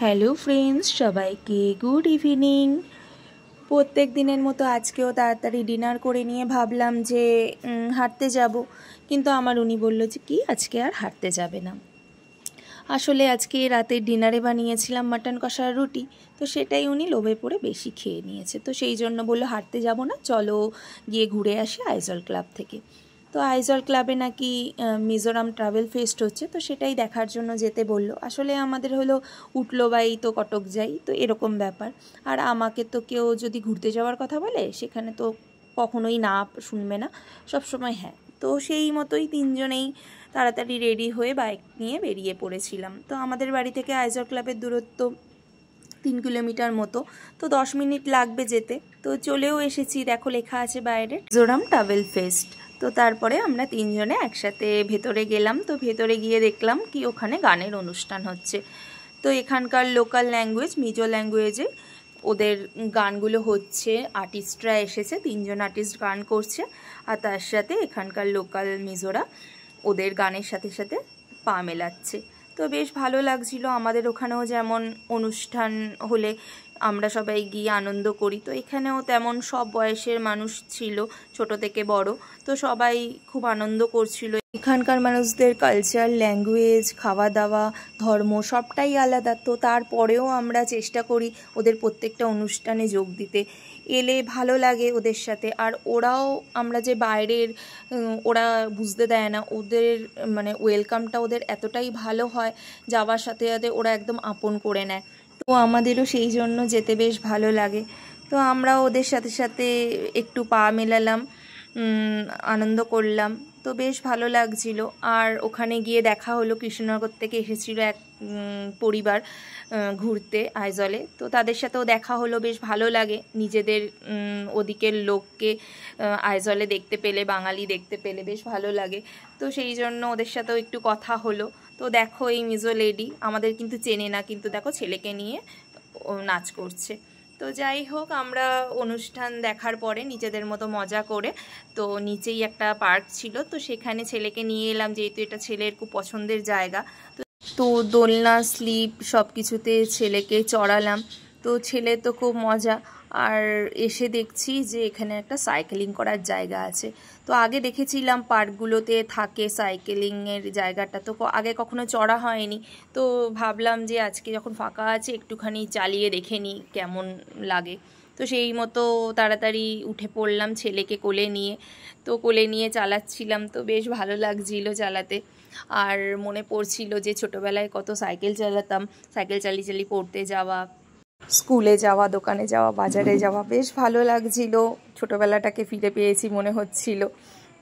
Hello friends, সবাইকে good evening. প্রত্যেক দিনের মতো আজকেও তাড়াতাড়ি ডিনার করে নিয়ে ভাবলাম যে হাঁটতে যাব, কিন্তু আমার উনি বলল যে কি আজকে আর হাঁটতে যাবে না। আসলে আজকে রাতের ডিনারে বানিয়েছিলাম মাটন কষার রুটি, তো সেটাই উনি লোভে পড়ে বেশি খেয়ে নিয়েছে। তো সেই জন্য বললো হাঁটতে যাব না, চলো গিয়ে ঘুরে আসি আইজল ক্লাব থেকে। তো আইজল ক্লাবে নাকি মিজোরাম ট্রাভেল ফেস্ট হচ্ছে, তো সেটাই দেখার জন্য যেতে বলল। আসলে আমাদের হলো উঠলো বাই তো কটক যাই, তো এরকম ব্যাপার। আর আমাকে তো কেউ যদি ঘুরতে যাওয়ার কথা বলে সেখানে তো কখনোই না শুনবে না, সবসময় হ্যাঁ। তো সেই মতোই তিনজনেই তাড়াতাড়ি রেডি হয়ে বাইক নিয়ে বেরিয়ে পড়েছিলাম। তো আমাদের বাড়ি থেকে আইজল ক্লাবের দূরত্ব 3 কিলোমিটার মতো, তো 10 মিনিট লাগবে যেতে। তো চলেও এসেছি, দেখো লেখা আছে বাইরে মিজোরাম ট্রাভেল ফেস্ট। তো তারপরে আমরা তিনজনে একসাথে ভেতরে গেলাম। তো ভেতরে গিয়ে দেখলাম কি ওখানে গানের অনুষ্ঠান হচ্ছে। তো এখানকার লোকাল ল্যাঙ্গুয়েজ মিজো ল্যাঙ্গুয়েজে ওদের গানগুলো হচ্ছে, আর্টিস্টরা এসেছে, 3জন আর্টিস্ট গান করছে, আর তার সাথে এখানকার লোকাল মিজোরা ওদের গানের সাথে সাথে পা মেলাচ্ছে। তো বেশ ভালো লাগছিল। আমাদের ওখানেও যেমন অনুষ্ঠান হলে আমরা সবাই গিয়ে আনন্দ করি, তো এখানেও তেমন সব বয়সের মানুষ ছিল, ছোট থেকে বড়। তো সবাই খুব আনন্দ করছিল। এখানকার মানুষদের কালচার, ল্যাঙ্গুয়েজ, খাওয়া দাওয়া, ধর্ম সবটাই আলাদা। তো তারপরেও আমরা চেষ্টা করি ওদের প্রত্যেকটা অনুষ্ঠানে যোগ দিতে। এলে ভালো লাগে ওদের সাথে। আর ওরাও, আমরা যে বাইরের, ওরা বুঝতে দেয় না, ওদের মানে ওয়েলকামটা ওদের এতটাই ভালো হয়, যাওয়ার সাথে সাথে ওরা একদম আপন করে নেয়। তো আমাদেরও সেই জন্য যেতে বেশ ভালো লাগে। তো আমরাও ওদের সাথে সাথে একটু পা মেলালাম, আনন্দ করলাম। তো বেশ ভালো লাগছিল। আর ওখানে গিয়ে দেখা হলো কৃষ্ণনগর থেকে এসেছিল এক পরিবার ঘুরতে আইজলে। তো তাদের সাথেও দেখা হলো, বেশ ভালো লাগে নিজেদের ওদিকের লোককে আইজলে দেখতে পেলে, বাঙালি দেখতে পেলে বেশ ভালো লাগে। তো সেই জন্য ওদের সাথেও একটু কথা হলো। তো দেখো এই মিজো লেডি আমাদের কিন্তু চেনে না, কিন্তু দেখো ছেলেকে নিয়ে নাচ করছে। তো যাই হোক, আমরা অনুষ্ঠান দেখার পরে নিজেদের মতো মজা করে, তো নিচেই একটা পার্ক ছিল, তো সেখানে ছেলেকে নিয়ে এলাম, যেহেতু এটা ছেলের খুব পছন্দের জায়গা। তো দোলনা, স্লিপ সব কিছুতে ছেলেকে চড়ালাম। তো ছেলে তো খুব মজা। আর এসে দেখছি যে এখানে একটা সাইকেলিং করার জায়গা আছে। তো আগে দেখেছিলাম পার্কগুলোতে থাকে সাইকেলিংয়ের জায়গাটা, তো আগে কখনো চড়া হয়নি। তো ভাবলাম যে আজকে যখন ফাঁকা আছে একটুখানি চালিয়ে দেখে নিই কেমন লাগে। তো সেই মতো তাড়াতাড়ি উঠে পড়লাম ছেলেকে কোলে নিয়ে। তো কোলে নিয়ে চালাচ্ছিলাম, তো বেশ ভালো লাগছিল চালাতে। আর মনে পড়ছিল যে ছোটোবেলায় কত সাইকেল চালাতাম, সাইকেল চালিয়ে চালিয়ে পড়তে যাওয়া, স্কুলে যাওয়া, দোকানে যাওয়া, বাজারে যাওয়া, বেশ ভালো লাগছিল। ছোটোবেলাটাকে ফিরে পেয়েছি মনে হচ্ছিল।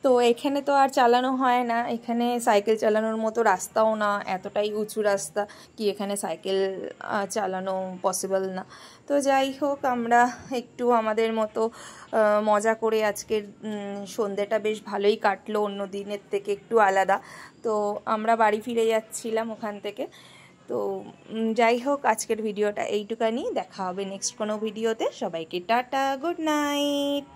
তো এখানে তো আর চালানো হয় না, এখানে সাইকেল চালানোর মতো রাস্তাও না, এতটাই উঁচু রাস্তা কি এখানে সাইকেল চালানো পসিবল না। তো যাই হোক, আমরা একটু আমাদের মতো মজা করে আজকের সন্ধ্যেটা বেশ ভালোই কাটলো, অন্য দিনের থেকে একটু আলাদা। তো আমরা বাড়ি ফিরে যাচ্ছিলাম ওখান থেকে। তো যাই হোক, আজকের ভিডিওটা এইটুকানি। দেখা হবে নেক্সট কোনো ভিডিওতে। সবাইকে টাটা, গুড নাইট।